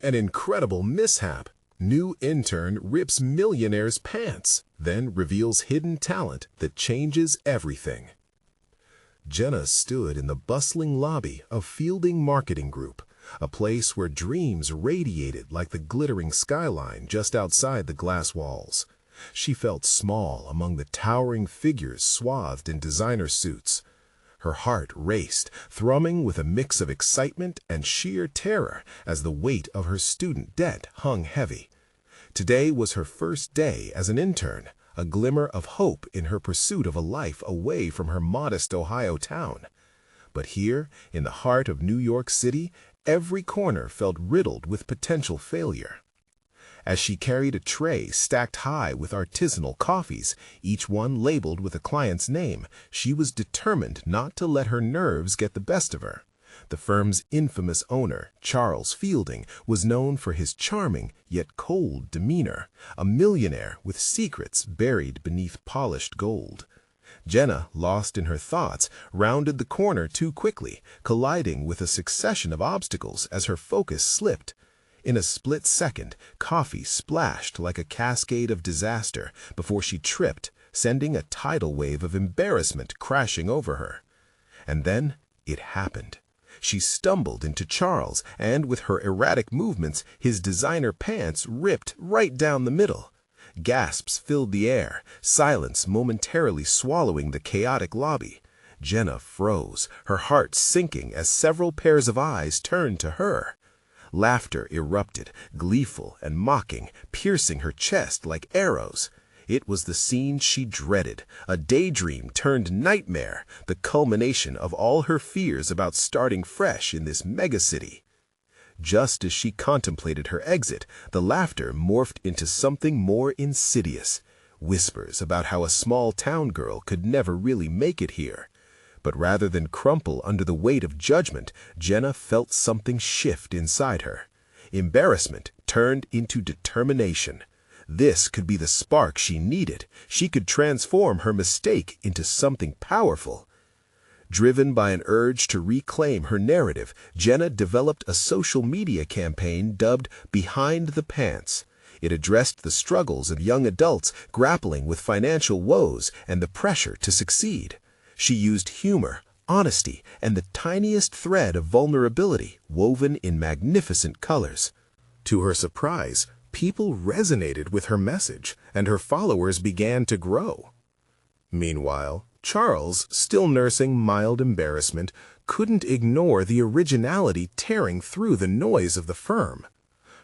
An incredible mishap. New intern rips millionaire's pants, then reveals hidden talent that changes everything. Jenna stood in the bustling lobby of Fielding Marketing Group, a place where dreams radiated like the glittering skyline just outside the glass walls. She felt small among the towering figures swathed in designer suits. Her heart raced, thrumming with a mix of excitement and sheer terror as the weight of her student debt hung heavy. Today was her first day as an intern, a glimmer of hope in her pursuit of a life away from her modest Ohio town. But here, in the heart of New York City, every corner felt riddled with potential failure. As she carried a tray stacked high with artisanal coffees, each one labeled with a client's name, she was determined not to let her nerves get the best of her. The firm's infamous owner, Charles Fielding, was known for his charming yet cold demeanor, a millionaire with secrets buried beneath polished gold. Jenna, lost in her thoughts, rounded the corner too quickly, colliding with a succession of obstacles as her focus slipped. In a split second, coffee splashed like a cascade of disaster before she tripped, sending a tidal wave of embarrassment crashing over her. And then it happened. She stumbled into Charles, and with her erratic movements, his designer pants ripped right down the middle. Gasps filled the air, silence momentarily swallowing the chaotic lobby. Jenna froze, her heart sinking as several pairs of eyes turned to her. Laughter erupted, gleeful and mocking, piercing her chest like arrows. It was the scene she dreaded, a daydream turned nightmare, the culmination of all her fears about starting fresh in this megacity. Just as she contemplated her exit, the laughter morphed into something more insidious. Whispers about how a small town girl could never really make it here. But rather than crumple under the weight of judgment, Jenna felt something shift inside her. Embarrassment turned into determination. This could be the spark she needed. She could transform her mistake into something powerful. Driven by an urge to reclaim her narrative, Jenna developed a social media campaign dubbed Behind the Pants. It addressed the struggles of young adults grappling with financial woes and the pressure to succeed. She used humor, honesty, and the tiniest thread of vulnerability woven in magnificent colors. To her surprise, people resonated with her message, and her followers began to grow. Meanwhile, Charles, still nursing mild embarrassment, couldn't ignore the originality tearing through the noise of the firm.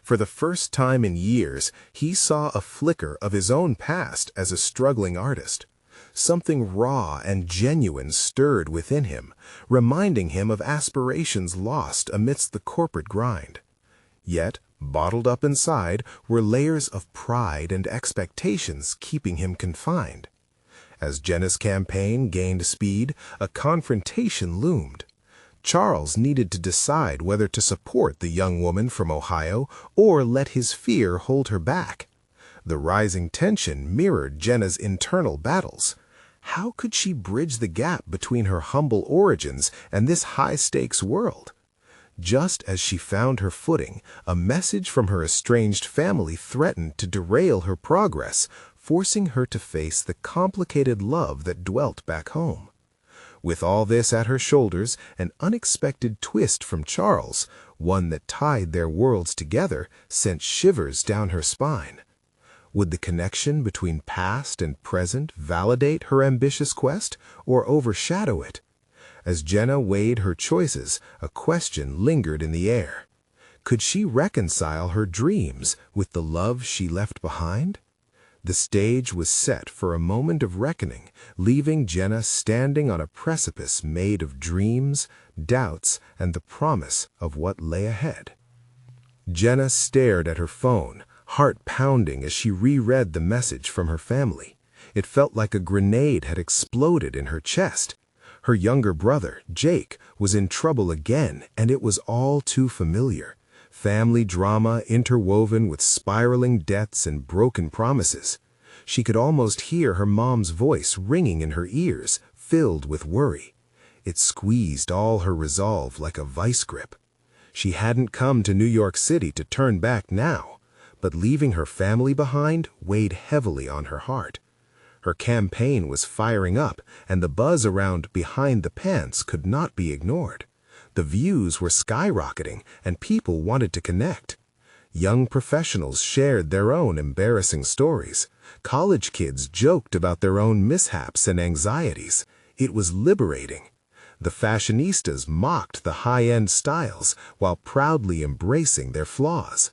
For the first time in years, he saw a flicker of his own past as a struggling artist. Something raw and genuine stirred within him, reminding him of aspirations lost amidst the corporate grind. Yet, bottled up inside were layers of pride and expectations keeping him confined. As Jenna's campaign gained speed, a confrontation loomed. Charles needed to decide whether to support the young woman from Ohio or let his fear hold her back. The rising tension mirrored Jenna's internal battles. How could she bridge the gap between her humble origins and this high-stakes world? Just as she found her footing, a message from her estranged family threatened to derail her progress, forcing her to face the complicated love that dwelt back home. With all this at her shoulders, an unexpected twist from Charles, one that tied their worlds together, sent shivers down her spine. Would the connection between past and present validate her ambitious quest or overshadow it? As Jenna weighed her choices, a question lingered in the air. Could she reconcile her dreams with the love she left behind? The stage was set for a moment of reckoning, leaving Jenna standing on a precipice made of dreams, doubts, and the promise of what lay ahead. Jenna stared at her phone, heart pounding as she reread the message from her family. It felt like a grenade had exploded in her chest. Her younger brother, Jake, was in trouble again, and it was all too familiar. Family drama interwoven with spiraling debts and broken promises. She could almost hear her mom's voice ringing in her ears, filled with worry. It squeezed all her resolve like a vice grip. She hadn't come to New York City to turn back now, but leaving her family behind weighed heavily on her heart. Her campaign was firing up, and the buzz around Behind the Pants could not be ignored. The views were skyrocketing, and people wanted to connect. Young professionals shared their own embarrassing stories. College kids joked about their own mishaps and anxieties. It was liberating. The fashionistas mocked the high-end styles while proudly embracing their flaws.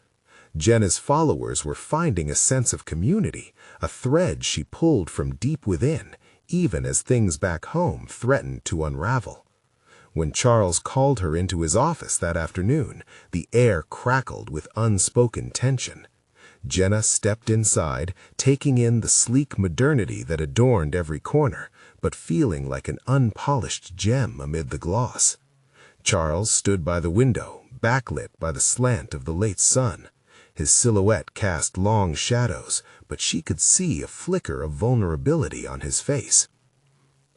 Jenna's followers were finding a sense of community, a thread she pulled from deep within, even as things back home threatened to unravel. When Charles called her into his office that afternoon, the air crackled with unspoken tension. Jenna stepped inside, taking in the sleek modernity that adorned every corner, but feeling like an unpolished gem amid the gloss. Charles stood by the window, backlit by the slant of the late sun. His silhouette cast long shadows, but she could see a flicker of vulnerability on his face.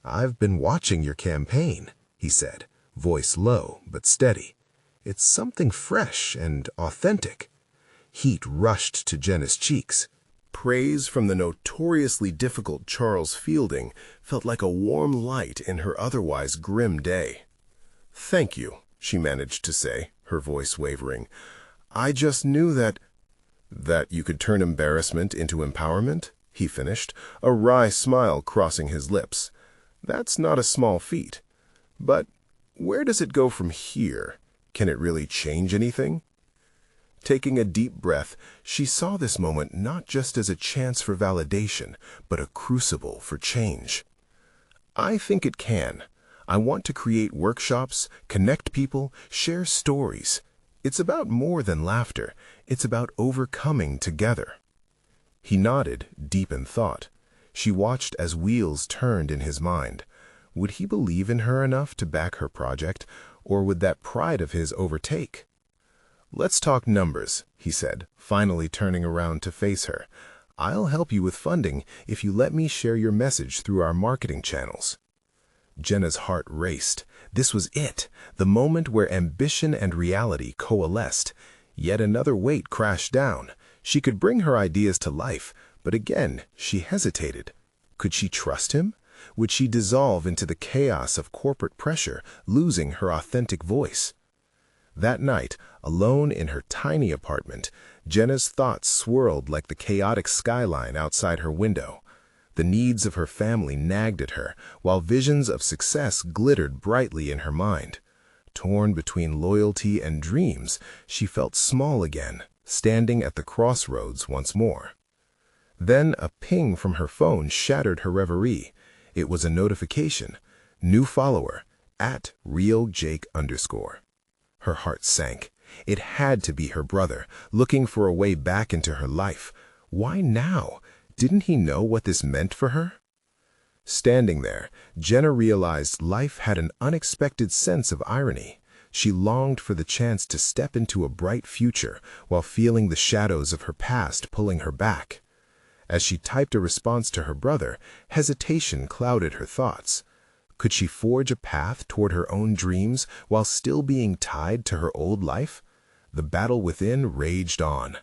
"I've been watching your campaign," he said, voice low but steady. "It's something fresh and authentic." Heat rushed to Jenna's cheeks. Praise from the notoriously difficult Charles Fielding felt like a warm light in her otherwise grim day. "Thank you," she managed to say, her voice wavering. "I just knew that you could turn embarrassment into empowerment," he finished, a wry smile crossing his lips. "That's not a small feat. But where does it go from here? Can it really change anything?" Taking a deep breath, she saw this moment not just as a chance for validation, but a crucible for change. "I think it can. I want to create workshops, connect people, share stories. It's about more than laughter. It's about overcoming together." He nodded, deep in thought. She watched as wheels turned in his mind. Would he believe in her enough to back her project, or would that pride of his overtake? "Let's talk numbers," he said, finally turning around to face her. "I'll help you with funding if you let me share your message through our marketing channels." Jenna's heart raced. This was it, the moment where ambition and reality coalesced. Yet another weight crashed down. She could bring her ideas to life, but again she hesitated. Could she trust him? Would she dissolve into the chaos of corporate pressure, losing her authentic voice? That night, alone in her tiny apartment, Jenna's thoughts swirled like the chaotic skyline outside her window. The needs of her family nagged at her, while visions of success glittered brightly in her mind. Torn between loyalty and dreams, she felt small again, standing at the crossroads once more. Then a ping from her phone shattered her reverie. It was a notification. New follower, @RealJake_. Her heart sank. It had to be her brother, looking for a way back into her life. Why now? Didn't he know what this meant for her? Standing there, Jenna realized life had an unexpected sense of irony. She longed for the chance to step into a bright future while feeling the shadows of her past pulling her back. As she typed a response to her brother, hesitation clouded her thoughts. Could she forge a path toward her own dreams while still being tied to her old life? The battle within raged on.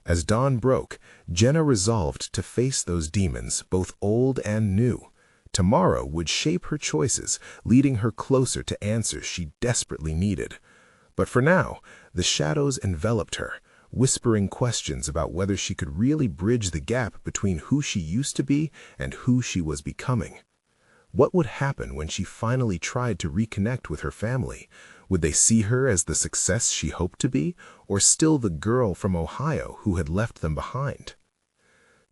As dawn broke, Jenna resolved to face those demons, both old and new. Tomorrow would shape her choices, leading her closer to answers she desperately needed. But for now, the shadows enveloped her, whispering questions about whether she could really bridge the gap between who she used to be and who she was becoming. What would happen when she finally tried to reconnect with her family? Would they see her as the success she hoped to be, or still the girl from Ohio who had left them behind?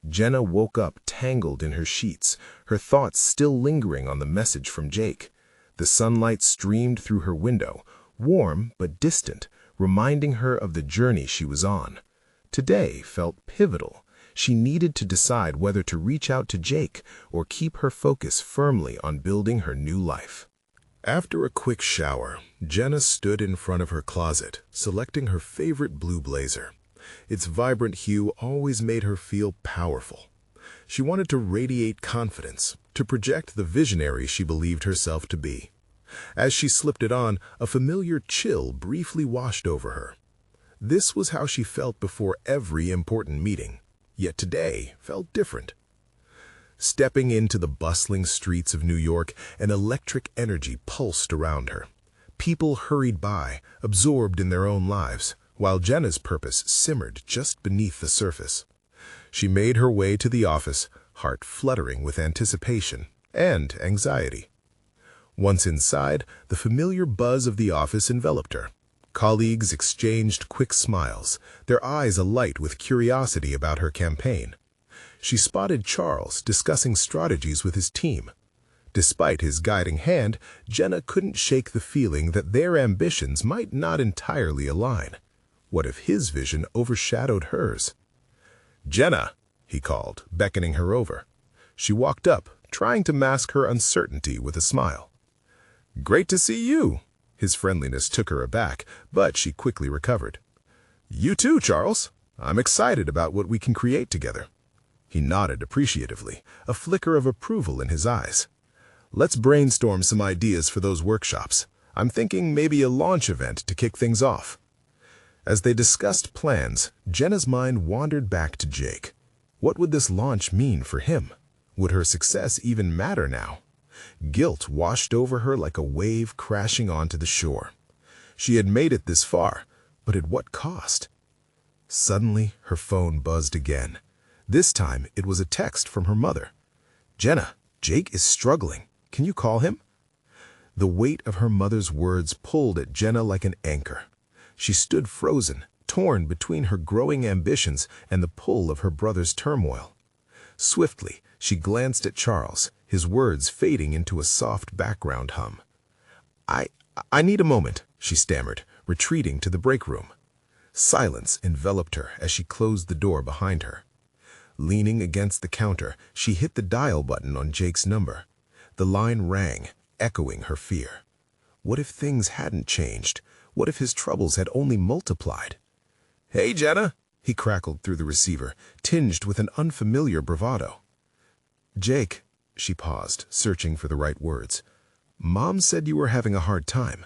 Jenna woke up tangled in her sheets, her thoughts still lingering on the message from Jake. The sunlight streamed through her window, warm but distant, reminding her of the journey she was on. Today felt pivotal. She needed to decide whether to reach out to Jake or keep her focus firmly on building her new life. After a quick shower, Jenna stood in front of her closet, selecting her favorite blue blazer. Its vibrant hue always made her feel powerful. She wanted to radiate confidence, to project the visionary she believed herself to be. As she slipped it on, a familiar chill briefly washed over her. This was how she felt before every important meeting, yet today felt different. Stepping into the bustling streets of New York, an electric energy pulsed around her. People hurried by, absorbed in their own lives, while Jenna's purpose simmered just beneath the surface. She made her way to the office, heart fluttering with anticipation and anxiety. Once inside, the familiar buzz of the office enveloped her. Colleagues exchanged quick smiles, their eyes alight with curiosity about her campaign. She spotted Charles discussing strategies with his team. Despite his guiding hand, Jenna couldn't shake the feeling that their ambitions might not entirely align. What if his vision overshadowed hers? "Jenna," he called, beckoning her over. She walked up, trying to mask her uncertainty with a smile. "Great to see you." His friendliness took her aback, but she quickly recovered. "You too, Charles. I'm excited about what we can create together." He nodded appreciatively, a flicker of approval in his eyes. "Let's brainstorm some ideas for those workshops. I'm thinking maybe a launch event to kick things off." As they discussed plans, Jenna's mind wandered back to Jake. What would this launch mean for him? Would her success even matter now? Guilt washed over her like a wave crashing onto the shore. She had made it this far, but at what cost? Suddenly, her phone buzzed again. This time, it was a text from her mother. "Jenna, Jake is struggling. Can you call him?" The weight of her mother's words pulled at Jenna like an anchor. She stood frozen, torn between her growing ambitions and the pull of her brother's turmoil. Swiftly, she glanced at Charles, his words fading into a soft background hum. I need a moment," she stammered, retreating to the break room. Silence enveloped her as she closed the door behind her. Leaning against the counter, she hit the dial button on Jake's number. The line rang, echoing her fear. What if things hadn't changed? What if his troubles had only multiplied? "Hey, Jenna," he crackled through the receiver, tinged with an unfamiliar bravado. "Jake," she paused, searching for the right words. "Mom said you were having a hard time."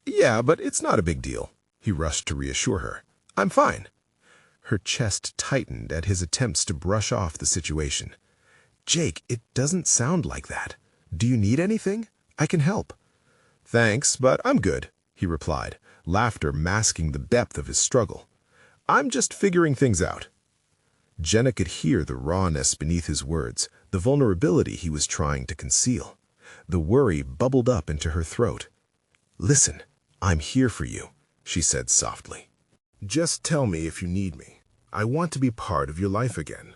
"Yeah, but it's not a big deal," he rushed to reassure her. "I'm fine." Her chest tightened at his attempts to brush off the situation. "Jake, it doesn't sound like that. Do you need anything? I can help." "Thanks, but I'm good," he replied, laughter masking the depth of his struggle. "I'm just figuring things out." Jenna could hear the rawness beneath his words, the vulnerability he was trying to conceal. The worry bubbled up into her throat. "Listen, I'm here for you," she said softly. "Just tell me if you need me. I want to be part of your life again."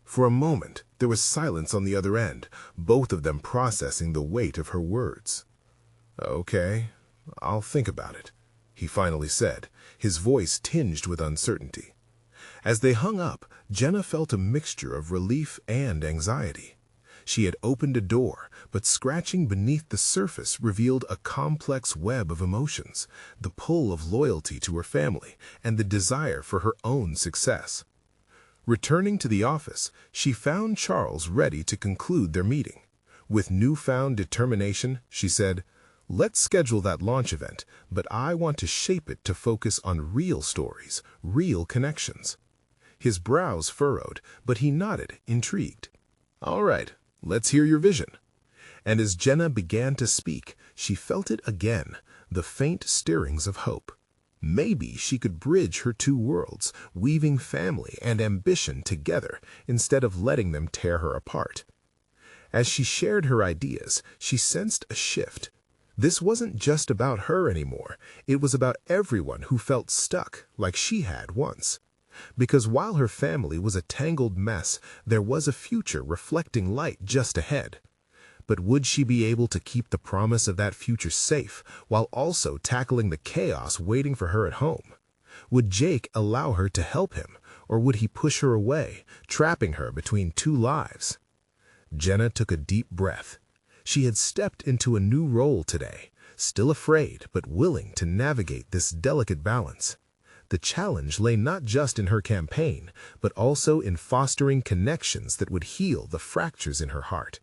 For a moment, there was silence on the other end, both of them processing the weight of her words. "Okay, I'll think about it," he finally said, his voice tinged with uncertainty. As they hung up, Jenna felt a mixture of relief and anxiety. She had opened a door, but scratching beneath the surface revealed a complex web of emotions, the pull of loyalty to her family and the desire for her own success. Returning to the office, she found Charles ready to conclude their meeting. With newfound determination, she said, "Let's schedule that launch event, but I want to shape it to focus on real stories, real connections." His brows furrowed, but he nodded, intrigued. "All right. Let's hear your vision." And as Jenna began to speak, she felt it again, the faint stirrings of hope. Maybe she could bridge her two worlds, weaving family and ambition together instead of letting them tear her apart. As she shared her ideas, she sensed a shift. This wasn't just about her anymore. It was about everyone who felt stuck like she had once. Because while her family was a tangled mess, there was a future reflecting light just ahead. But would she be able to keep the promise of that future safe while also tackling the chaos waiting for her at home? Would Jake allow her to help him, or would he push her away, trapping her between two lives? Jenna took a deep breath. She had stepped into a new role today, still afraid but willing to navigate this delicate balance. The challenge lay not just in her campaign, but also in fostering connections that would heal the fractures in her heart.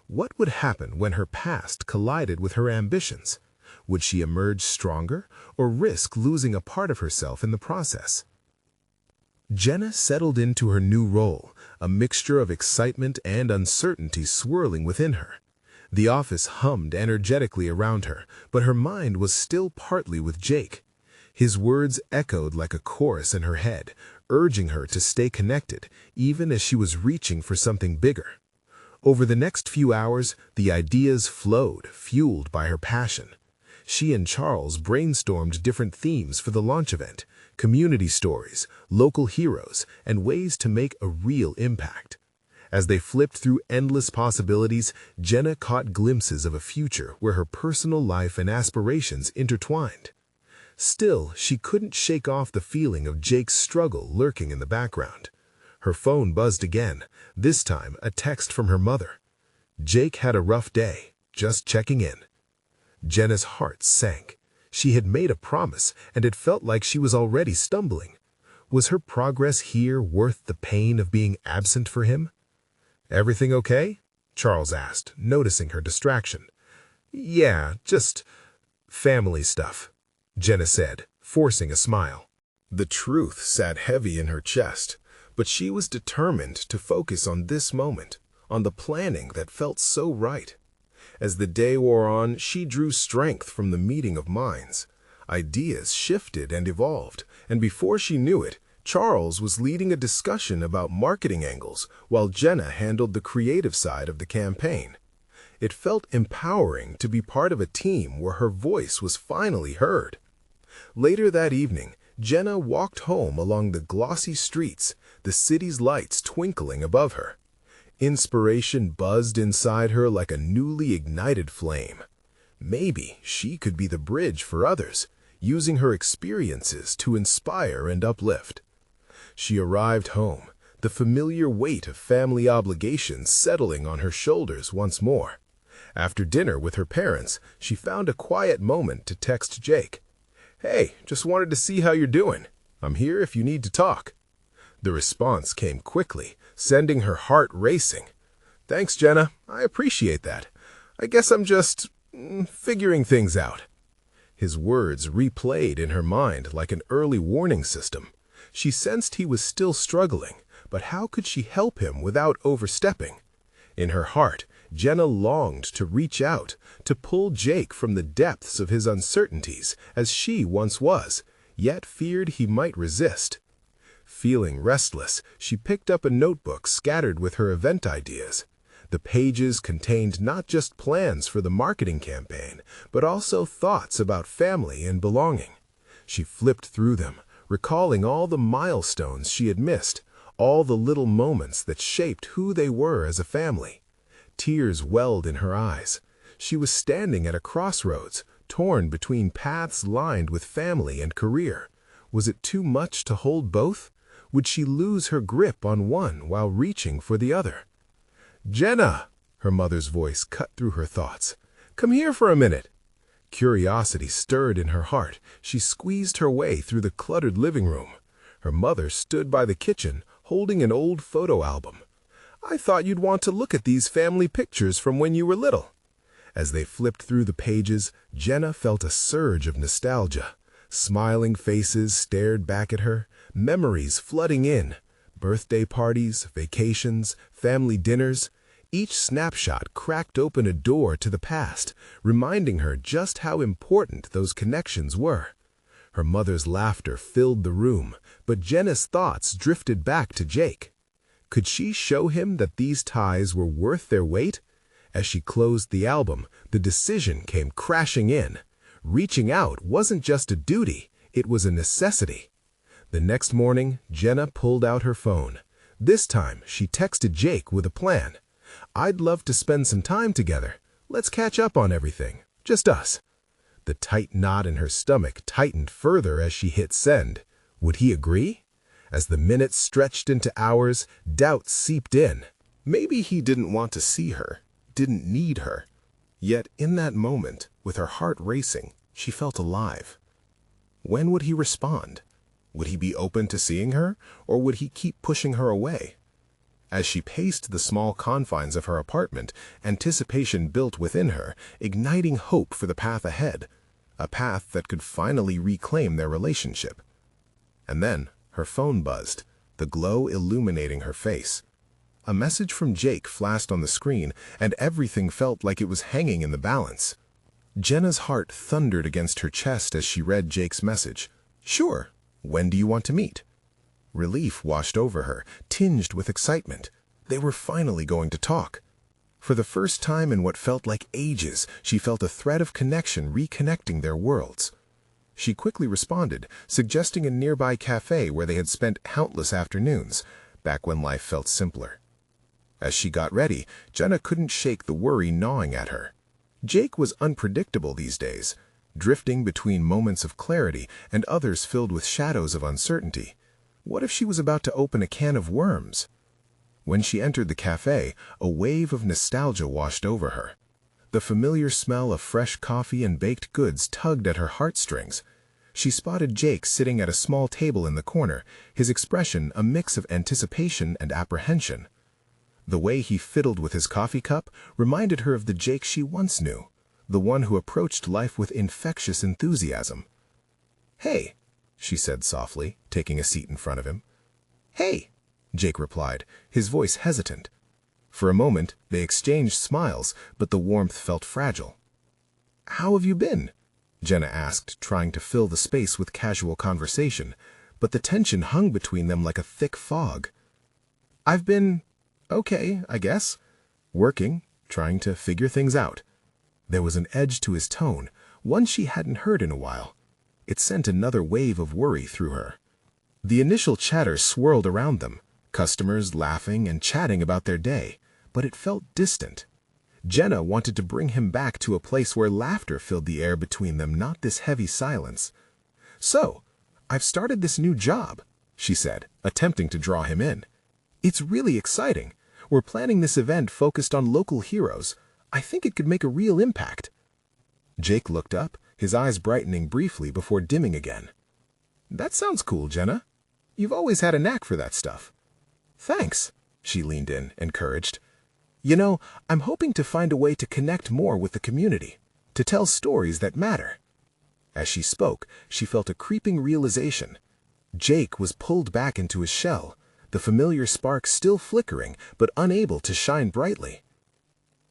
What would happen when her past collided with her ambitions? Would she emerge stronger or risk losing a part of herself in the process? Jenna settled into her new role, a mixture of excitement and uncertainty swirling within her. The office hummed energetically around her, but her mind was still partly with Jake. His words echoed like a chorus in her head, urging her to stay connected, even as she was reaching for something bigger. Over the next few hours, the ideas flowed, fueled by her passion. She and Charles brainstormed different themes for the launch event, community stories, local heroes, and ways to make a real impact. As they flipped through endless possibilities, Jenna caught glimpses of a future where her personal life and aspirations intertwined. Still, she couldn't shake off the feeling of Jake's struggle lurking in the background. Her phone buzzed again, this time a text from her mother. "Jake had a rough day, just checking in." Jenna's heart sank. She had made a promise, and it felt like she was already stumbling. Was her progress here worth the pain of being absent for him? "Everything okay?" Charles asked, noticing her distraction. "Yeah, just family stuff," Jenna said, forcing a smile. The truth sat heavy in her chest, but she was determined to focus on this moment, on the planning that felt so right. As the day wore on, she drew strength from the meeting of minds. Ideas shifted and evolved, and before she knew it, Charles was leading a discussion about marketing angles while Jenna handled the creative side of the campaign. It felt empowering to be part of a team where her voice was finally heard. Later that evening, Jenna walked home along the glossy streets, the city's lights twinkling above her. Inspiration buzzed inside her like a newly ignited flame. Maybe she could be the bridge for others, using her experiences to inspire and uplift. She arrived home, the familiar weight of family obligations settling on her shoulders once more. After dinner with her parents, she found a quiet moment to text Jake. "Hey, just wanted to see how you're doing. I'm here if you need to talk." The response came quickly, sending her heart racing. "Thanks, Jenna. I appreciate that. I guess I'm just figuring things out." His words replayed in her mind like an early warning system. She sensed he was still struggling, but how could she help him without overstepping? In her heart, Jenna longed to reach out, to pull Jake from the depths of his uncertainties, as she once was, yet feared he might resist. Feeling restless, she picked up a notebook scattered with her event ideas. The pages contained not just plans for the marketing campaign, but also thoughts about family and belonging. She flipped through them, recalling all the milestones she had missed, all the little moments that shaped who they were as a family. Tears welled in her eyes. She was standing at a crossroads, torn between paths lined with family and career. Was it too much to hold both? Would she lose her grip on one while reaching for the other? "Jenna!" Her mother's voice cut through her thoughts. "Come here for a minute." Curiosity stirred in her heart. She squeezed her way through the cluttered living room. Her mother stood by the kitchen, holding an old photo album. "I thought you'd want to look at these family pictures from when you were little." As they flipped through the pages, Jenna felt a surge of nostalgia. Smiling faces stared back at her, memories flooding in. Birthday parties, vacations, family dinners. Each snapshot cracked open a door to the past, reminding her just how important those connections were. Her mother's laughter filled the room, but Jenna's thoughts drifted back to Jake. Could she show him that these ties were worth their weight? As she closed the album, the decision came crashing in. Reaching out wasn't just a duty, it was a necessity. The next morning, Jenna pulled out her phone. This time, she texted Jake with a plan. "I'd love to spend some time together. Let's catch up on everything. Just us." The tight knot in her stomach tightened further as she hit send. Would he agree? As the minutes stretched into hours, doubt seeped in. Maybe he didn't want to see her, didn't need her. Yet in that moment, with her heart racing, she felt alive. When would he respond? Would he be open to seeing her, or would he keep pushing her away? As she paced the small confines of her apartment, anticipation built within her, igniting hope for the path ahead, a path that could finally reclaim their relationship. And then her phone buzzed, the glow illuminating her face. A message from Jake flashed on the screen, and everything felt like it was hanging in the balance. Jenna's heart thundered against her chest as she read Jake's message. "Sure. When do you want to meet?" Relief washed over her, tinged with excitement. They were finally going to talk. For the first time in what felt like ages, she felt a thread of connection reconnecting their worlds. She quickly responded, suggesting a nearby cafe where they had spent countless afternoons, back when life felt simpler. As she got ready, Jenna couldn't shake the worry gnawing at her. Jake was unpredictable these days, drifting between moments of clarity and others filled with shadows of uncertainty. What if she was about to open a can of worms? When she entered the cafe, a wave of nostalgia washed over her. The familiar smell of fresh coffee and baked goods tugged at her heartstrings. She spotted Jake sitting at a small table in the corner, his expression a mix of anticipation and apprehension. The way he fiddled with his coffee cup reminded her of the Jake she once knew, the one who approached life with infectious enthusiasm. "Hey," she said softly, taking a seat in front of him. "Hey," Jake replied, his voice hesitant. For a moment, they exchanged smiles, but the warmth felt fragile. "How have you been?" Jenna asked, trying to fill the space with casual conversation, but the tension hung between them like a thick fog. "I've been okay, I guess. Working, trying to figure things out." There was an edge to his tone, one she hadn't heard in a while. It sent another wave of worry through her. The initial chatter swirled around them, customers laughing and chatting about their day, but it felt distant. Jenna wanted to bring him back to a place where laughter filled the air between them, not this heavy silence. "So, I've started this new job," she said, attempting to draw him in. "It's really exciting. We're planning this event focused on local heroes. I think it could make a real impact." Jake looked up, his eyes brightening briefly before dimming again. "That sounds cool, Jenna. You've always had a knack for that stuff." "Thanks," she leaned in, encouraged. "You know, I'm hoping to find a way to connect more with the community, to tell stories that matter." As she spoke, she felt a creeping realization. Jake was pulled back into his shell, the familiar spark still flickering, but unable to shine brightly.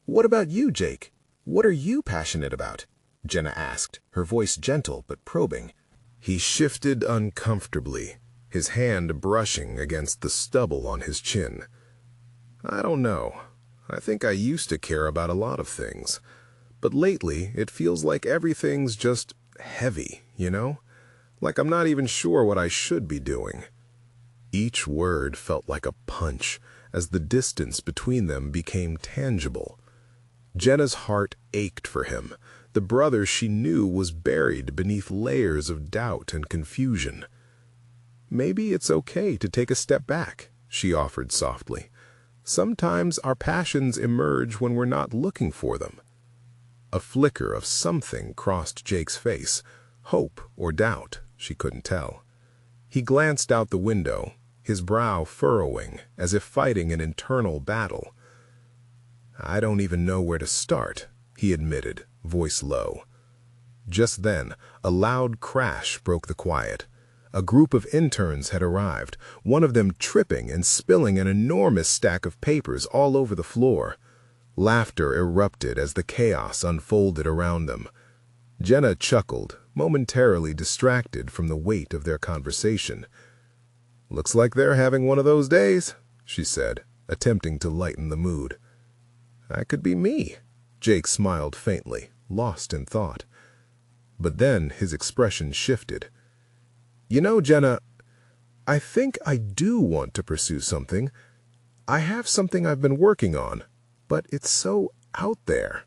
"What about you, Jake? What are you passionate about?" Jenna asked, her voice gentle but probing. He shifted uncomfortably, his hand brushing against the stubble on his chin. "I don't know. I think I used to care about a lot of things. But lately, it feels like everything's just heavy, you know? Like I'm not even sure what I should be doing." Each word felt like a punch as the distance between them became tangible. Jenna's heart ached for him. The brother she knew was buried beneath layers of doubt and confusion. "Maybe it's okay to take a step back," she offered softly. "Sometimes our passions emerge when we're not looking for them." A flicker of something crossed Jake's face, hope or doubt, she couldn't tell. He glanced out the window, his brow furrowing, as if fighting an internal battle. "I don't even know where to start," he admitted, voice low. Just then, a loud crash broke the quiet. A group of interns had arrived, one of them tripping and spilling an enormous stack of papers all over the floor. Laughter erupted as the chaos unfolded around them. Jenna chuckled, momentarily distracted from the weight of their conversation. "Looks like they're having one of those days," she said, attempting to lighten the mood. "That could be me." Jake smiled faintly, lost in thought. But then his expression shifted. "You know, Jenna, I think I do want to pursue something. I have something I've been working on, but it's so out there."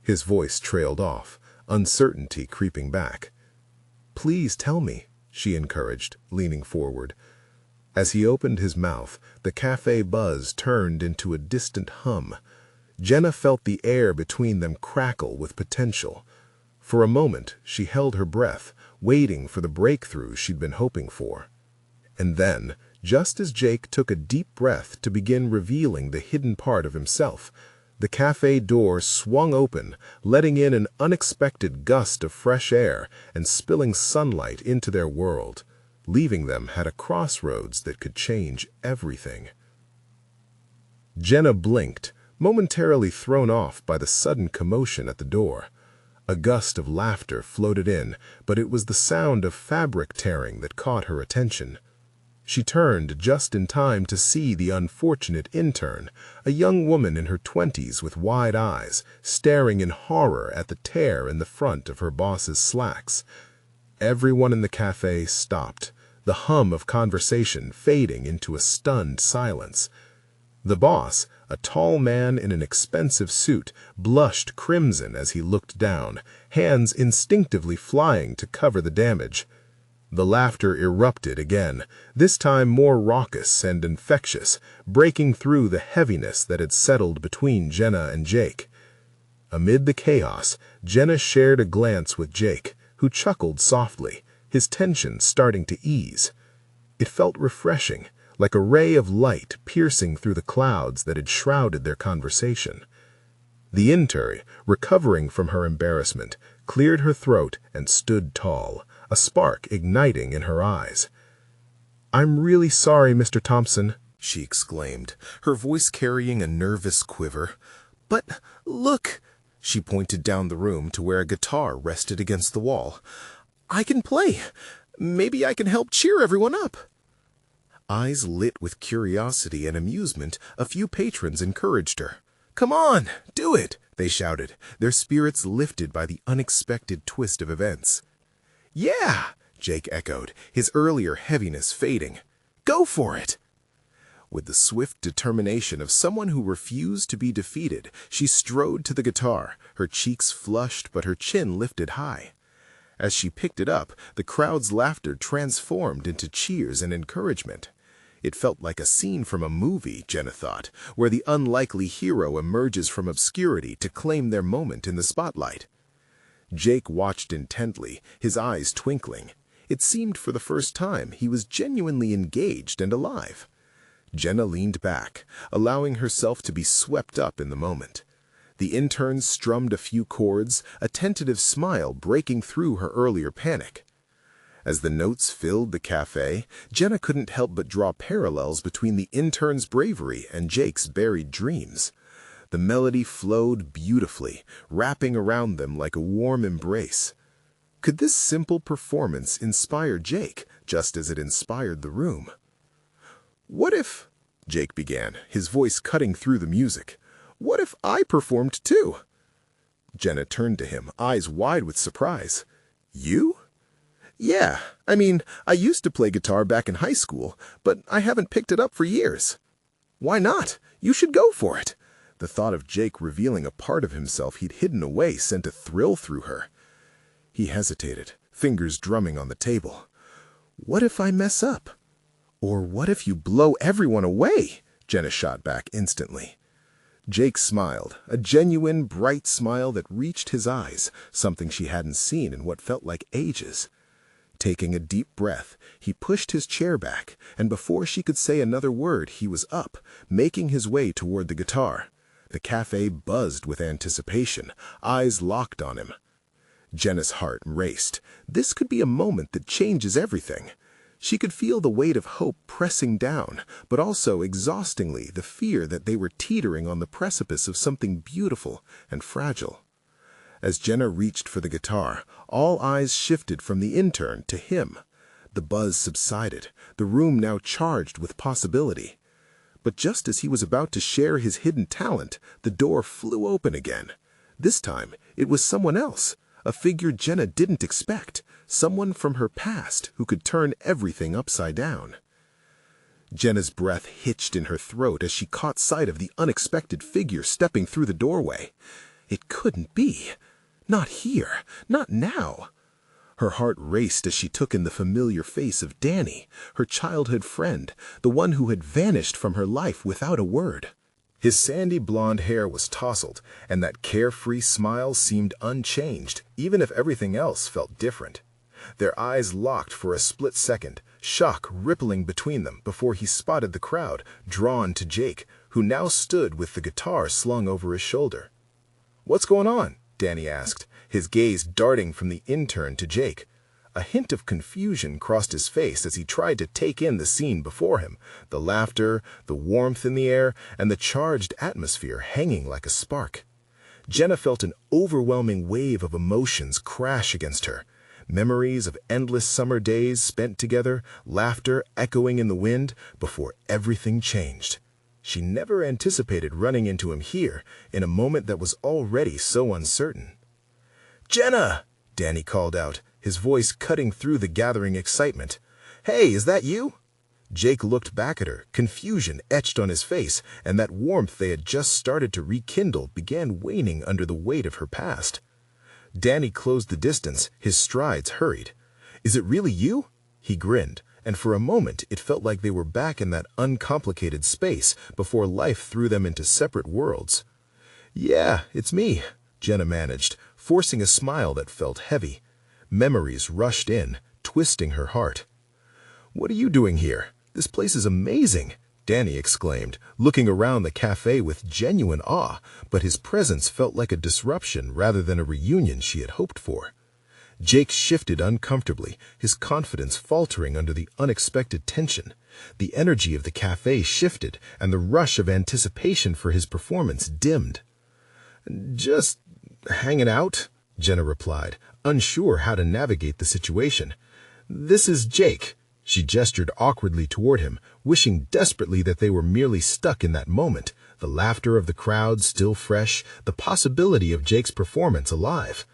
His voice trailed off, uncertainty creeping back. "Please tell me," she encouraged, leaning forward. As he opened his mouth, the cafe buzz turned into a distant hum. Jenna felt the air between them crackle with potential. For a moment, she held her breath, waiting for the breakthrough she'd been hoping for. And then, just as Jake took a deep breath to begin revealing the hidden part of himself, the cafe door swung open, letting in an unexpected gust of fresh air and spilling sunlight into their world, leaving them at a crossroads that could change everything. Jenna blinked, momentarily thrown off by the sudden commotion at the door. A gust of laughter floated in, but it was the sound of fabric tearing that caught her attention. She turned just in time to see the unfortunate intern, a young woman in her 20s with wide eyes, staring in horror at the tear in the front of her boss's slacks. Everyone in the cafe stopped, the hum of conversation fading into a stunned silence. The boss, a tall man in an expensive suit, blushed crimson as he looked down, hands instinctively flying to cover the damage. The laughter erupted again, this time more raucous and infectious, breaking through the heaviness that had settled between Jenna and Jake. Amid the chaos, Jenna shared a glance with Jake, who chuckled softly, his tension starting to ease. It felt refreshing, like a ray of light piercing through the clouds that had shrouded their conversation. The intern, recovering from her embarrassment, cleared her throat and stood tall, a spark igniting in her eyes. "I'm really sorry, Mr. Thompson," she exclaimed, her voice carrying a nervous quiver. "But look," she pointed down the room to where a guitar rested against the wall. "I can play. Maybe I can help cheer everyone up." Eyes lit with curiosity and amusement, a few patrons encouraged her. "Come on, do it," they shouted, their spirits lifted by the unexpected twist of events. "Yeah," Jake echoed, his earlier heaviness fading. "Go for it." With the swift determination of someone who refused to be defeated, she strode to the guitar, her cheeks flushed but her chin lifted high. As she picked it up, the crowd's laughter transformed into cheers and encouragement. It felt like a scene from a movie, Jenna thought, where the unlikely hero emerges from obscurity to claim their moment in the spotlight. Jake watched intently, his eyes twinkling. It seemed for the first time he was genuinely engaged and alive. Jenna leaned back, allowing herself to be swept up in the moment. The intern strummed a few chords, a tentative smile breaking through her earlier panic. As the notes filled the cafe, Jenna couldn't help but draw parallels between the intern's bravery and Jake's buried dreams. The melody flowed beautifully, wrapping around them like a warm embrace. Could this simple performance inspire Jake, just as it inspired the room? "What if," Jake began, his voice cutting through the music, "what if I performed too?" Jenna turned to him, eyes wide with surprise. "You?" "Yeah, I used to play guitar back in high school, but I haven't picked it up for years." "Why not? You should go for it." The thought of Jake revealing a part of himself he'd hidden away sent a thrill through her. He hesitated, fingers drumming on the table. "What if I mess up? Or what if you blow everyone away?" Jenna shot back instantly. Jake smiled, a genuine, bright smile that reached his eyes, something she hadn't seen in what felt like ages. Taking a deep breath, he pushed his chair back, and before she could say another word, he was up, making his way toward the guitar. The cafe buzzed with anticipation, eyes locked on him. Jenna's heart raced. This could be a moment that changes everything. She could feel the weight of hope pressing down, but also exhaustingly the fear that they were teetering on the precipice of something beautiful and fragile. As Jenna reached for the guitar, all eyes shifted from the intern to him. The buzz subsided, the room now charged with possibility. But just as he was about to share his hidden talent, the door flew open again. This time, it was someone else, a figure Jenna didn't expect, someone from her past who could turn everything upside down. Jenna's breath hitched in her throat as she caught sight of the unexpected figure stepping through the doorway. It couldn't be. Not here. Not now. Her heart raced as she took in the familiar face of Danny, her childhood friend, the one who had vanished from her life without a word. His sandy blonde hair was tousled, and that carefree smile seemed unchanged, even if everything else felt different. Their eyes locked for a split second, shock rippling between them before he spotted the crowd, drawn to Jake, who now stood with the guitar slung over his shoulder. "What's going on?" Danny asked, his gaze darting from the intern to Jake. A hint of confusion crossed his face as he tried to take in the scene before him, the laughter, the warmth in the air, and the charged atmosphere hanging like a spark. Jenna felt an overwhelming wave of emotions crash against her. Memories of endless summer days spent together, laughter echoing in the wind, before everything changed. She never anticipated running into him here, in a moment that was already so uncertain. "Jenna!" Danny called out, his voice cutting through the gathering excitement. "Hey, is that you?" Jake looked back at her, confusion etched on his face, and that warmth they had just started to rekindle began waning under the weight of her past. Danny closed the distance, his strides hurried. "Is it really you?" He grinned, and for a moment it felt like they were back in that uncomplicated space before life threw them into separate worlds. "Yeah, it's me," Jenna managed, forcing a smile that felt heavy. Memories rushed in, twisting her heart. "What are you doing here? This place is amazing," Danny exclaimed, looking around the cafe with genuine awe, but his presence felt like a disruption rather than a reunion she had hoped for. Jake shifted uncomfortably, his confidence faltering under the unexpected tension. The energy of the cafe shifted, and the rush of anticipation for his performance dimmed. "Just hanging out," Jenna replied, unsure how to navigate the situation. "This is Jake." She gestured awkwardly toward him, wishing desperately that they were merely stuck in that moment, the laughter of the crowd still fresh, the possibility of Jake's performance alive.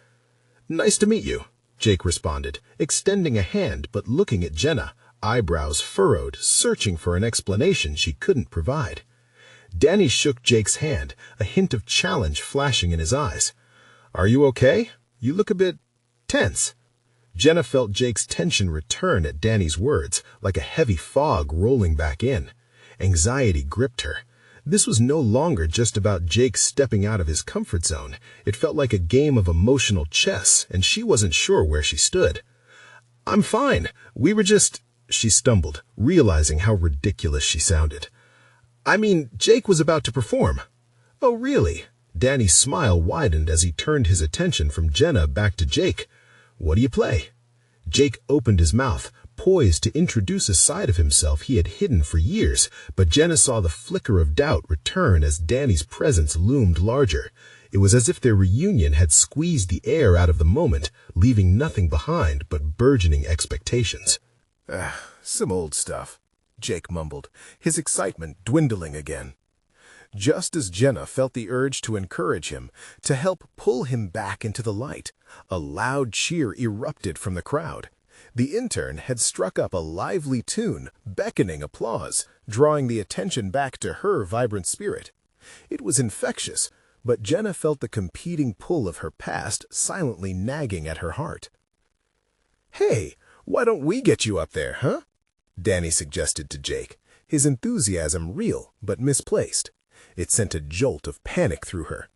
"Nice to meet you," Jake responded, extending a hand but looking at Jenna, eyebrows furrowed, searching for an explanation she couldn't provide. Danny shook Jake's hand, a hint of challenge flashing in his eyes. "Are you okay? You look a bit tense." Jenna felt Jake's tension return at Danny's words, like a heavy fog rolling back in. Anxiety gripped her. This was no longer just about Jake stepping out of his comfort zone. It felt like a game of emotional chess, and she wasn't sure where she stood. "I'm fine. We were just—" She stumbled, realizing how ridiculous she sounded. "I mean, Jake was about to perform." "Oh, really?" Danny's smile widened as he turned his attention from Jenna back to Jake. "What do you play?" Jake opened his mouth, poised to introduce a side of himself he had hidden for years, but Jenna saw the flicker of doubt return as Danny's presence loomed larger. It was as if their reunion had squeezed the air out of the moment, leaving nothing behind but burgeoning expectations. Some old stuff," Jake mumbled, his excitement dwindling again. Just as Jenna felt the urge to encourage him, to help pull him back into the light, a loud cheer erupted from the crowd. The intern had struck up a lively tune, beckoning applause, drawing the attention back to her vibrant spirit. It was infectious, but Jenna felt the competing pull of her past silently nagging at her heart. "Hey, why don't we get you up there, huh?" Danny suggested to Jake, his enthusiasm real but misplaced. It sent a jolt of panic through her.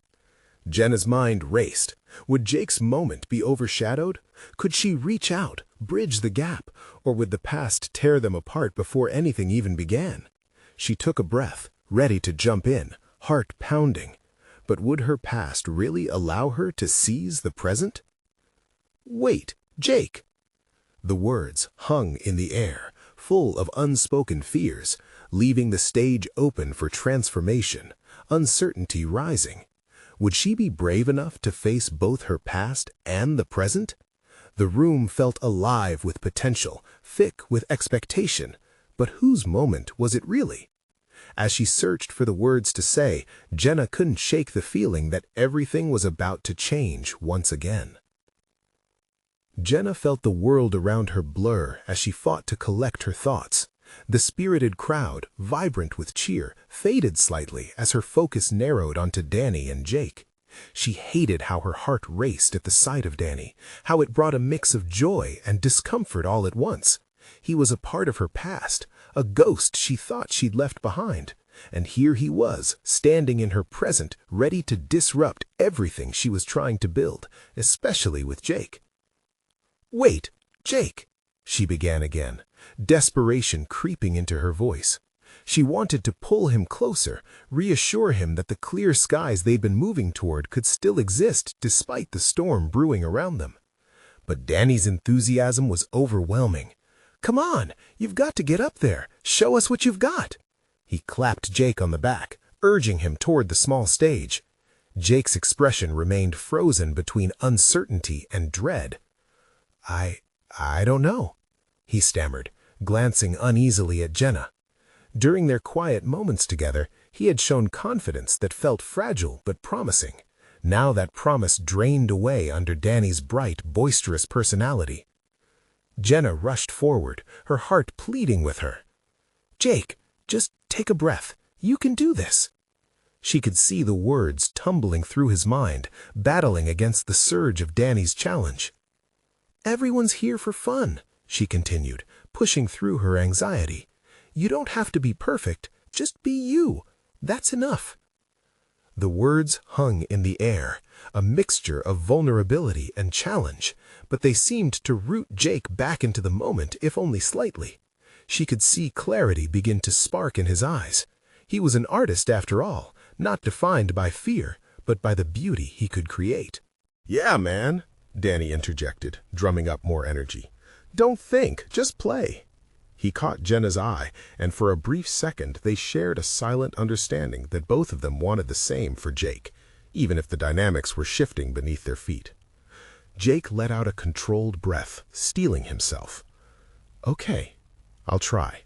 Jenna's mind raced. Would Jake's moment be overshadowed? Could she reach out, bridge the gap, or would the past tear them apart before anything even began? She took a breath, ready to jump in, heart pounding. But would her past really allow her to seize the present? "Wait, Jake!" The words hung in the air, full of unspoken fears, leaving the stage open for transformation, uncertainty rising. Would she be brave enough to face both her past and the present? The room felt alive with potential, thick with expectation. But whose moment was it really? As she searched for the words to say, Jenna couldn't shake the feeling that everything was about to change once again. Jenna felt the world around her blur as she fought to collect her thoughts. The spirited crowd, vibrant with cheer, faded slightly as her focus narrowed onto Danny and Jake. She hated how her heart raced at the sight of Danny, how it brought a mix of joy and discomfort all at once. He was a part of her past, a ghost she thought she'd left behind. And here he was, standing in her present, ready to disrupt everything she was trying to build, especially with Jake. "Wait, Jake," she began again, desperation creeping into her voice. She wanted to pull him closer, reassure him that the clear skies they'd been moving toward could still exist despite the storm brewing around them. But Danny's enthusiasm was overwhelming. "Come on, you've got to get up there. Show us what you've got." He clapped Jake on the back, urging him toward the small stage. Jake's expression remained frozen between uncertainty and dread. I don't know," he stammered, glancing uneasily at Jenna. During their quiet moments together, he had shown confidence that felt fragile but promising. Now that promise drained away under Danny's bright, boisterous personality. Jenna rushed forward, her heart pleading with her. "Jake, just take a breath. You can do this." She could see the words tumbling through his mind, battling against the surge of Danny's challenge. "Everyone's here for fun," she continued, pushing through her anxiety. "You don't have to be perfect, just be you. That's enough." The words hung in the air, a mixture of vulnerability and challenge, but they seemed to root Jake back into the moment, if only slightly. She could see clarity begin to spark in his eyes. He was an artist after all, not defined by fear, but by the beauty he could create. "Yeah, man," Danny interjected, drumming up more energy. "Don't think, just play." He caught Jenna's eye, and for a brief second they shared a silent understanding that both of them wanted the same for Jake, even if the dynamics were shifting beneath their feet. Jake let out a controlled breath, steeling himself. "Okay, I'll try."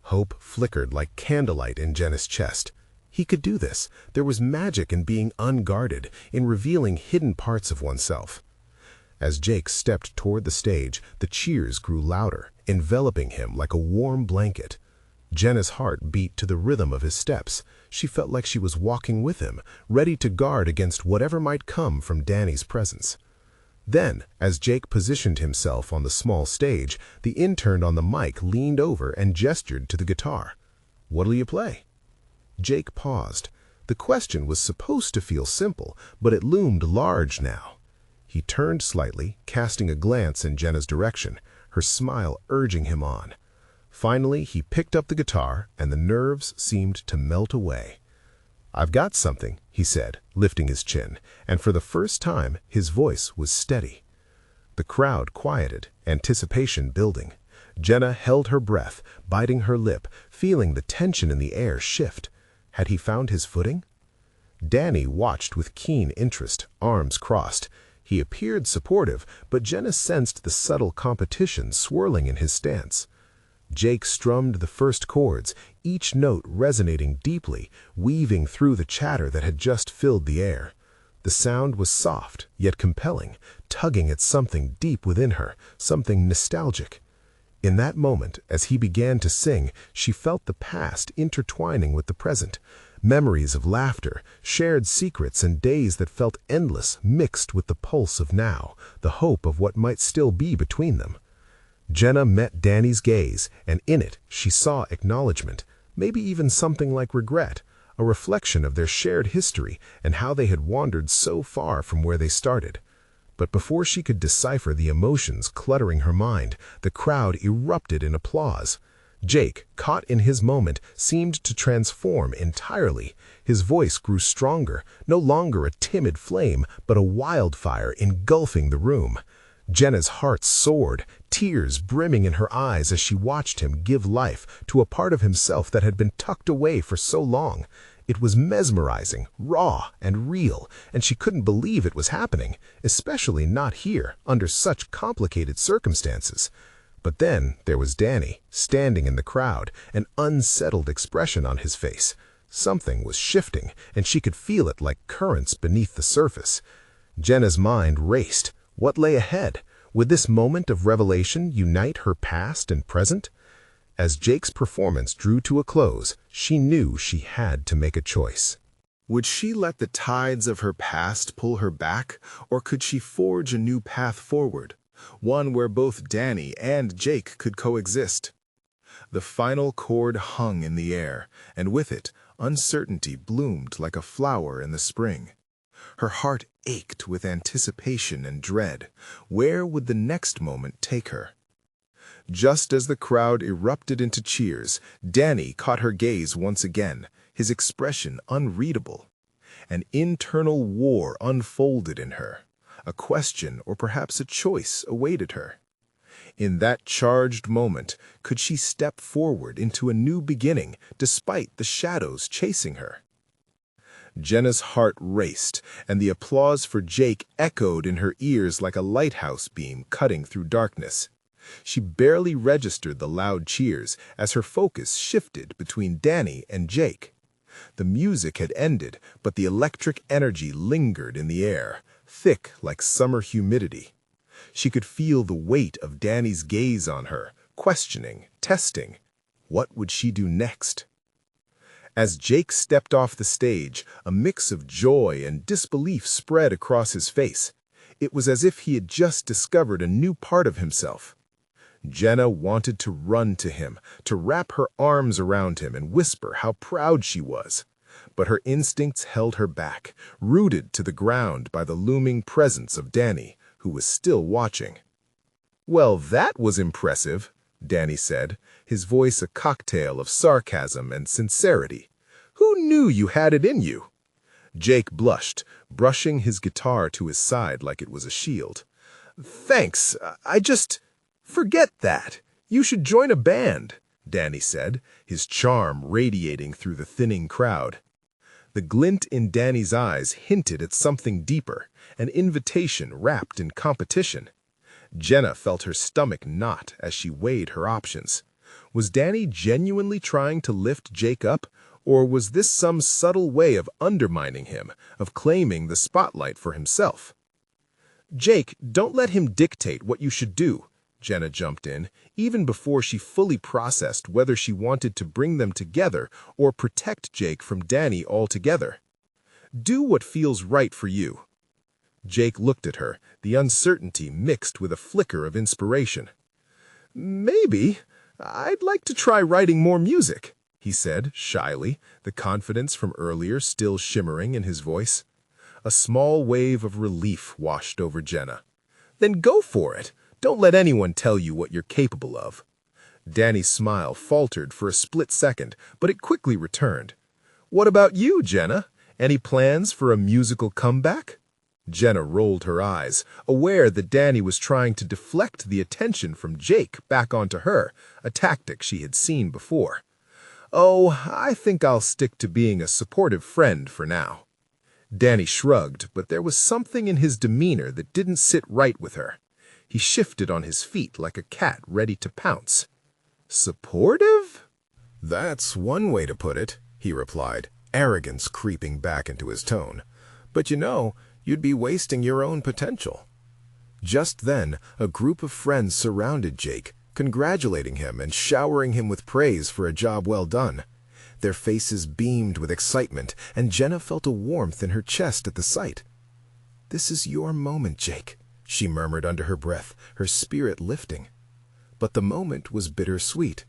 Hope flickered like candlelight in Jenna's chest. He could do this. There was magic in being unguarded, in revealing hidden parts of oneself. As Jake stepped toward the stage, the cheers grew louder, enveloping him like a warm blanket. Jenna's heart beat to the rhythm of his steps. She felt like she was walking with him, ready to guard against whatever might come from Danny's presence. Then, as Jake positioned himself on the small stage, the intern on the mic leaned over and gestured to the guitar. "What'll you play?" Jake paused. The question was supposed to feel simple, but it loomed large now. He turned slightly, casting a glance in Jenna's direction, her smile urging him on. Finally, he picked up the guitar, and the nerves seemed to melt away. "I've got something," he said, lifting his chin, and for the first time his voice was steady. The crowd quieted, anticipation building. Jenna held her breath, biting her lip, feeling the tension in the air shift. Had he found his footing? Danny watched with keen interest, arms crossed. He appeared supportive, but Jenna sensed the subtle competition swirling in his stance. Jake strummed the first chords, each note resonating deeply, weaving through the chatter that had just filled the air. The sound was soft, yet compelling, tugging at something deep within her, something nostalgic. In that moment, as he began to sing, she felt the past intertwining with the present. Memories of laughter, shared secrets, and days that felt endless mixed with the pulse of now, the hope of what might still be between them. Jenna met Danny's gaze, and in it she saw acknowledgement, maybe even something like regret, a reflection of their shared history and how they had wandered so far from where they started. But before she could decipher the emotions cluttering her mind, the crowd erupted in applause. Jake, caught in his moment, seemed to transform entirely. His voice grew stronger, no longer a timid flame, but a wildfire engulfing the room. Jenna's heart soared, tears brimming in her eyes as she watched him give life to a part of himself that had been tucked away for so long. It was mesmerizing, raw, and real, and she couldn't believe it was happening, especially not here, under such complicated circumstances. But then there was Danny, standing in the crowd, an unsettled expression on his face. Something was shifting, and she could feel it like currents beneath the surface. Jenna's mind raced. What lay ahead? Would this moment of revelation unite her past and present? As Jake's performance drew to a close, she knew she had to make a choice. Would she let the tides of her past pull her back, or could she forge a new path forward? One where both Danny and Jake could coexist. The final chord hung in the air, and with it, uncertainty bloomed like a flower in the spring. Her heart ached with anticipation and dread. Where would the next moment take her? Just as the crowd erupted into cheers, Danny caught her gaze once again, his expression unreadable. An internal war unfolded in her. A question or perhaps a choice awaited her. In that charged moment, could she step forward into a new beginning despite the shadows chasing her? Jenna's heart raced, and the applause for Jake echoed in her ears like a lighthouse beam cutting through darkness. She barely registered the loud cheers as her focus shifted between Danny and Jake. The music had ended, but the electric energy lingered in the air, thick like summer humidity. She could feel the weight of Danny's gaze on her, questioning, testing. What would she do next? As Jake stepped off the stage, a mix of joy and disbelief spread across his face. It was as if he had just discovered a new part of himself. Jenna wanted to run to him, to wrap her arms around him and whisper how proud she was. But her instincts held her back, rooted to the ground by the looming presence of Danny, who was still watching. "Well, that was impressive," Danny said, his voice a cocktail of sarcasm and sincerity. "Who knew you had it in you?" Jake blushed, brushing his guitar to his side like it was a shield. "Thanks, I just—" "Forget that. You should join a band," Danny said, his charm radiating through the thinning crowd. The glint in Danny's eyes hinted at something deeper, an invitation wrapped in competition. Jenna felt her stomach knot as she weighed her options. Was Danny genuinely trying to lift Jake up, or was this some subtle way of undermining him, of claiming the spotlight for himself? "Jake, don't let him dictate what you should do," Jenna jumped in, even before she fully processed whether she wanted to bring them together or protect Jake from Danny altogether. "Do what feels right for you." Jake looked at her, the uncertainty mixed with a flicker of inspiration. "Maybe. I'd like to try writing more music," he said, shyly, the confidence from earlier still shimmering in his voice. A small wave of relief washed over Jenna. "Then go for it. Don't let anyone tell you what you're capable of." Danny's smile faltered for a split second, but it quickly returned. "What about you, Jenna? Any plans for a musical comeback?" Jenna rolled her eyes, aware that Danny was trying to deflect the attention from Jake back onto her, a tactic she had seen before. "Oh, I think I'll stick to being a supportive friend for now." Danny shrugged, but there was something in his demeanor that didn't sit right with her. He shifted on his feet like a cat ready to pounce. "Supportive?" "That's one way to put it," he replied, arrogance creeping back into his tone. "But you know, you'd be wasting your own potential." Just then, a group of friends surrounded Jake, congratulating him and showering him with praise for a job well done. Their faces beamed with excitement, and Jenna felt a warmth in her chest at the sight. "This is your moment, Jake," she murmured under her breath, her spirit lifting. But the moment was bittersweet.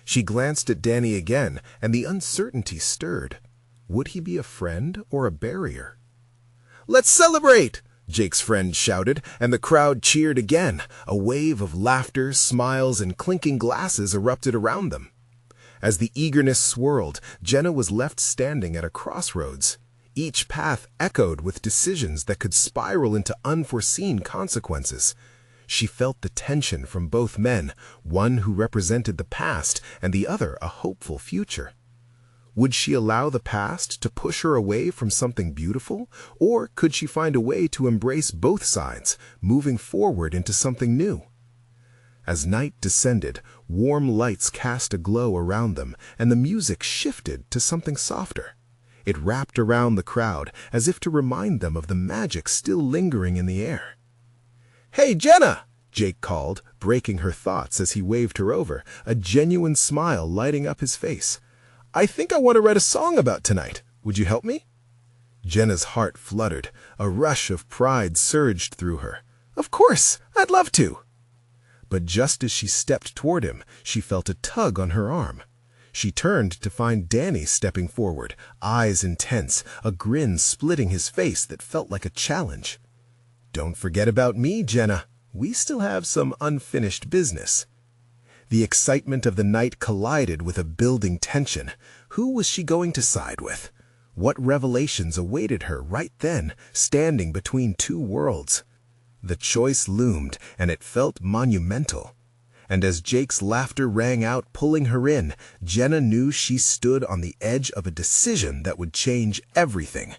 She glanced at Danny again, and the uncertainty stirred. Would he be a friend or a barrier? "Let's celebrate!" Jake's friend shouted, and the crowd cheered again. A wave of laughter, smiles, and clinking glasses erupted around them. As the eagerness swirled, Jenna was left standing at a crossroads. Each path echoed with decisions that could spiral into unforeseen consequences. She felt the tension from both men, one who represented the past and the other a hopeful future. Would she allow the past to push her away from something beautiful, or could she find a way to embrace both sides, moving forward into something new? As night descended, warm lights cast a glow around them, and the music shifted to something softer. It wrapped around the crowd as if to remind them of the magic still lingering in the air. "Hey, Jenna!" Jake called, breaking her thoughts as he waved her over, a genuine smile lighting up his face. "I think I want to write a song about tonight. Would you help me?" Jenna's heart fluttered. A rush of pride surged through her. "Of course, I'd love to." But just as she stepped toward him, she felt a tug on her arm. She turned to find Danny stepping forward, eyes intense, a grin splitting his face that felt like a challenge. "Don't forget about me, Jenna. We still have some unfinished business." The excitement of the night collided with a building tension. Who was she going to side with? What revelations awaited her right then, standing between two worlds? The choice loomed, and it felt monumental. And as Jake's laughter rang out, pulling her in, Jenna knew she stood on the edge of a decision that would change everything.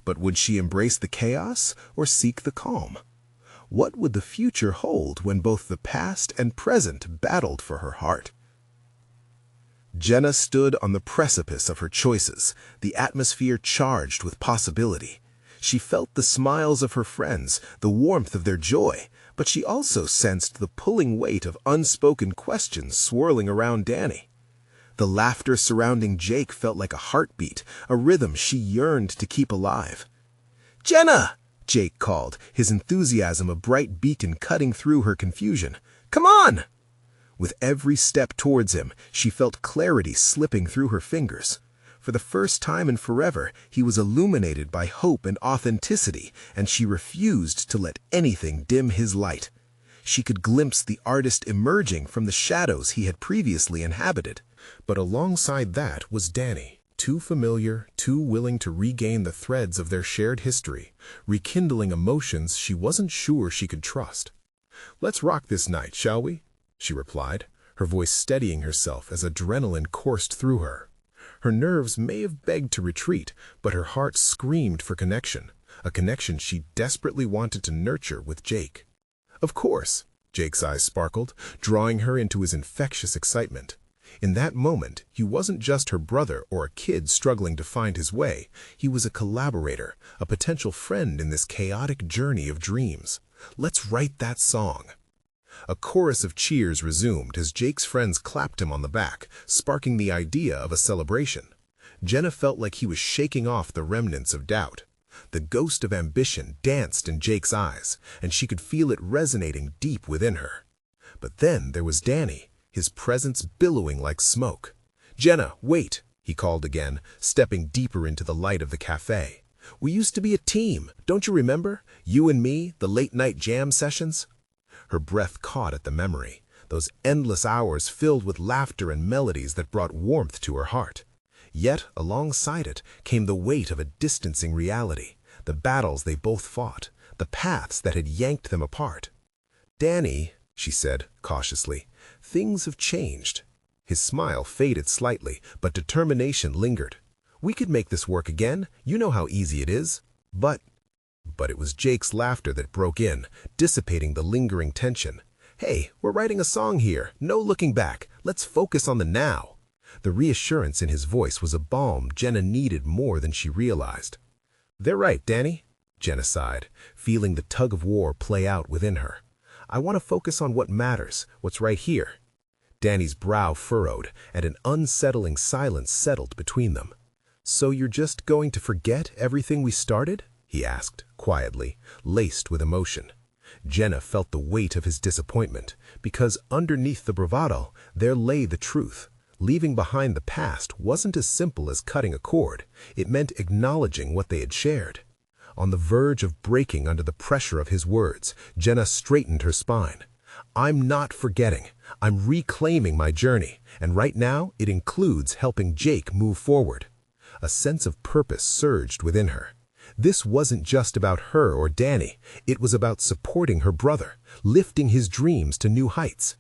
But would she embrace the chaos or seek the calm? What would the future hold when both the past and present battled for her heart? Jenna stood on the precipice of her choices, the atmosphere charged with possibility. She felt the smiles of her friends, the warmth of their joy, but she also sensed the pulling weight of unspoken questions swirling around Danny. The laughter surrounding Jake felt like a heartbeat, a rhythm she yearned to keep alive. "Jenna!" Jake called, his enthusiasm a bright beacon cutting through her confusion. "Come on!" With every step towards him, she felt clarity slipping through her fingers. For the first time in forever, he was illuminated by hope and authenticity, and she refused to let anything dim his light. She could glimpse the artist emerging from the shadows he had previously inhabited. But alongside that was Danny, too familiar, too willing to regain the threads of their shared history, rekindling emotions she wasn't sure she could trust. "Let's rock this night, shall we?" she replied, her voice steadying herself as adrenaline coursed through her. Her nerves may have begged to retreat, but her heart screamed for connection, a connection she desperately wanted to nurture with Jake. "Of course," Jake's eyes sparkled, drawing her into his infectious excitement. In that moment, he wasn't just her brother or a kid struggling to find his way. He was a collaborator, a potential friend in this chaotic journey of dreams. "Let's write that song." A chorus of cheers resumed as Jake's friends clapped him on the back, sparking the idea of a celebration. Jenna felt like he was shaking off the remnants of doubt. The ghost of ambition danced in Jake's eyes, and she could feel it resonating deep within her. But then there was Danny, his presence billowing like smoke. "Jenna, wait," he called again, stepping deeper into the light of the cafe. "We used to be a team, don't you remember? You and me, the late-night jam sessions?" Her breath caught at the memory, those endless hours filled with laughter and melodies that brought warmth to her heart. Yet, alongside it, came the weight of a distancing reality, the battles they both fought, the paths that had yanked them apart. "Danny," she said, cautiously, "things have changed." His smile faded slightly, but determination lingered. "We could make this work again, you know how easy it is." But it was Jake's laughter that broke in, dissipating the lingering tension. "Hey, we're writing a song here, no looking back, let's focus on the now." The reassurance in his voice was a balm Jenna needed more than she realized. "They're right, Danny," Jenna sighed, feeling the tug-of-war play out within her. "I want to focus on what matters, what's right here." Danny's brow furrowed, and an unsettling silence settled between them. "So you're just going to forget everything we started?" he asked, quietly, laced with emotion. Jenna felt the weight of his disappointment, because underneath the bravado, there lay the truth. Leaving behind the past wasn't as simple as cutting a cord. It meant acknowledging what they had shared. On the verge of breaking under the pressure of his words, Jenna straightened her spine. "I'm not forgetting. I'm reclaiming my journey, and right now it includes helping Jake move forward." A sense of purpose surged within her. This wasn't just about her or Danny. It was about supporting her brother, lifting his dreams to new heights.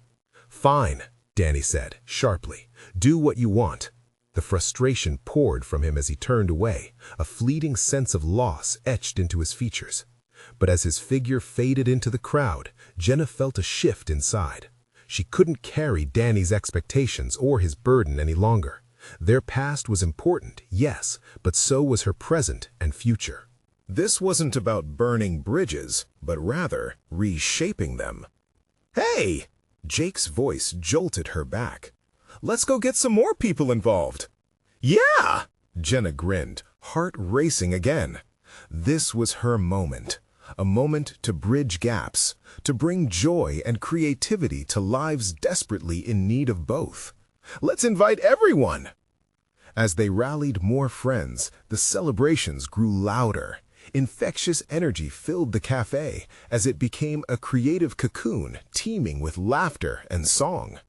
"Fine," Danny said, sharply. "Do what you want." The frustration poured from him as he turned away, a fleeting sense of loss etched into his features. But as his figure faded into the crowd, Jenna felt a shift inside. She couldn't carry Danny's expectations or his burden any longer. Their past was important, yes, but so was her present and future. This wasn't about burning bridges, but rather reshaping them. "Hey!" Jake's voice jolted her back. "Let's go get some more people involved." "Yeah!" Jenna grinned, heart racing again. This was her moment. A moment to bridge gaps, to bring joy and creativity to lives desperately in need of both. "Let's invite everyone!" As they rallied more friends, the celebrations grew louder. Infectious energy filled the cafe as it became a creative cocoon teeming with laughter and song.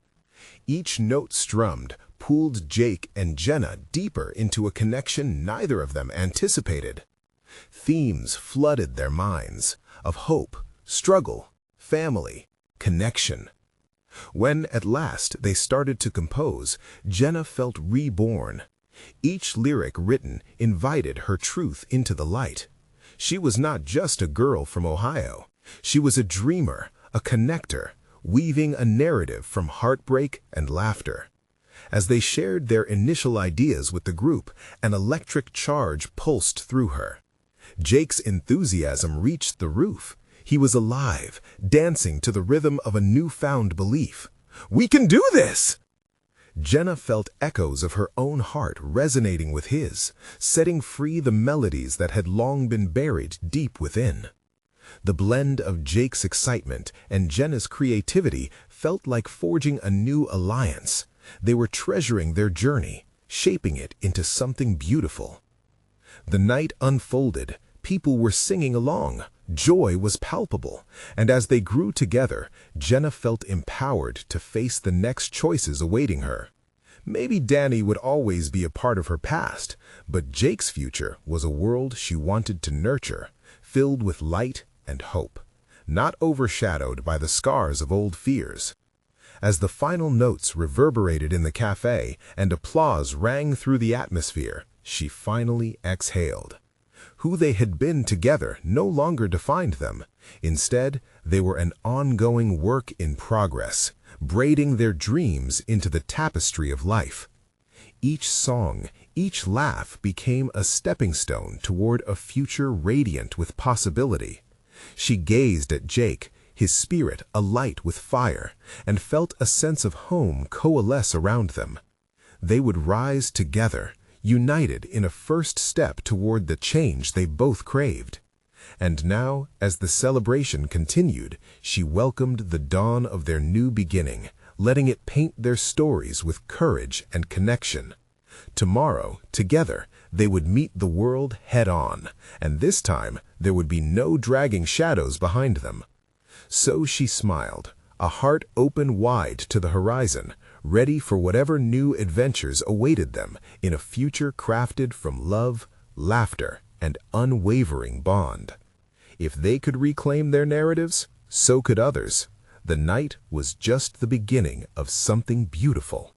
Each note strummed pulled Jake and Jenna deeper into a connection neither of them anticipated. Themes flooded their minds of hope, struggle, family, connection. When, at last, they started to compose, Jenna felt reborn. Each lyric written invited her truth into the light. She was not just a girl from Ohio. She was a dreamer, a connector, weaving a narrative from heartbreak and laughter. As they shared their initial ideas with the group, an electric charge pulsed through her. Jake's enthusiasm reached the roof. He was alive, dancing to the rhythm of a newfound belief. "We can do this!" Jenna felt echoes of her own heart resonating with his, setting free the melodies that had long been buried deep within. The blend of Jake's excitement and Jenna's creativity felt like forging a new alliance. They were treasuring their journey, shaping it into something beautiful. The night unfolded. People were singing along. Joy was palpable, and as they grew together, Jenna felt empowered to face the next choices awaiting her. Maybe Danny would always be a part of her past, but Jake's future was a world she wanted to nurture, filled with light and hope, not overshadowed by the scars of old fears. As the final notes reverberated in the cafe and applause rang through the atmosphere, she finally exhaled. Who they had been together no longer defined them. Instead, they were an ongoing work in progress, braiding their dreams into the tapestry of life. Each song, each laugh became a stepping stone toward a future radiant with possibility. She gazed at Jake, his spirit alight with fire, and felt a sense of home coalesce around them. They would rise together, united in a first step toward the change they both craved. And now, as the celebration continued, she welcomed the dawn of their new beginning, letting it paint their stories with courage and connection. Tomorrow, together, they would meet the world head-on, and this time there would be no dragging shadows behind them. So she smiled, a heart open wide to the horizon, ready for whatever new adventures awaited them in a future crafted from love, laughter, and unwavering bond. If they could reclaim their narratives, so could others. The night was just the beginning of something beautiful.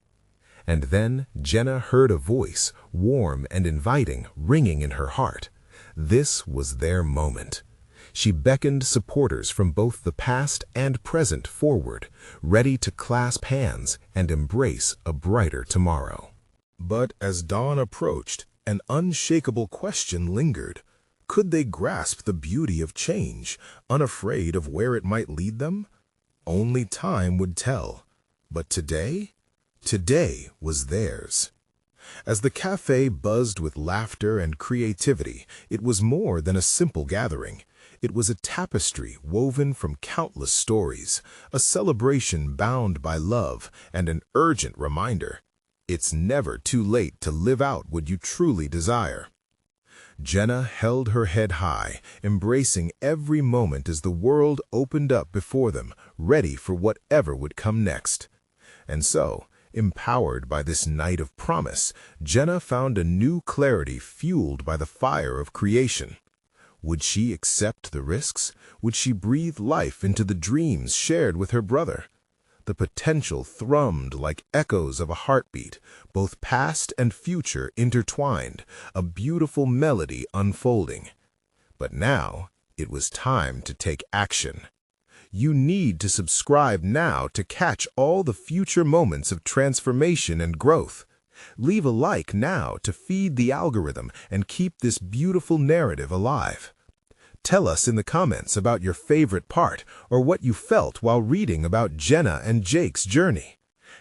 And then Jenna heard a voice, warm and inviting, ringing in her heart. This was their moment. She beckoned supporters from both the past and present forward, ready to clasp hands and embrace a brighter tomorrow. But as dawn approached, an unshakable question lingered. Could they grasp the beauty of change, unafraid of where it might lead them? Only time would tell. But today? Today was theirs. As the cafe buzzed with laughter and creativity, it was more than a simple gathering. It was a tapestry woven from countless stories, a celebration bound by love, and an urgent reminder. It's never too late to live out what you truly desire. Jenna held her head high, embracing every moment as the world opened up before them, ready for whatever would come next. And so, empowered by this night of promise, Jenna found a new clarity fueled by the fire of creation. Would she accept the risks? Would she breathe life into the dreams shared with her brother? The potential thrummed like echoes of a heartbeat, both past and future intertwined, a beautiful melody unfolding. But now, it was time to take action. You need to subscribe now to catch all the future moments of transformation and growth. Leave a like now to feed the algorithm and keep this beautiful narrative alive. Tell us in the comments about your favorite part or what you felt while reading about Jenna and Jake's journey.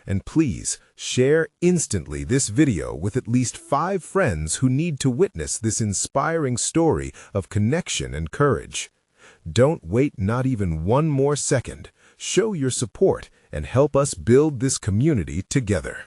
And please share instantly this video with at least 5 friends who need to witness this inspiring story of connection and courage. Don't wait not even one more second. Show your support and help us build this community together.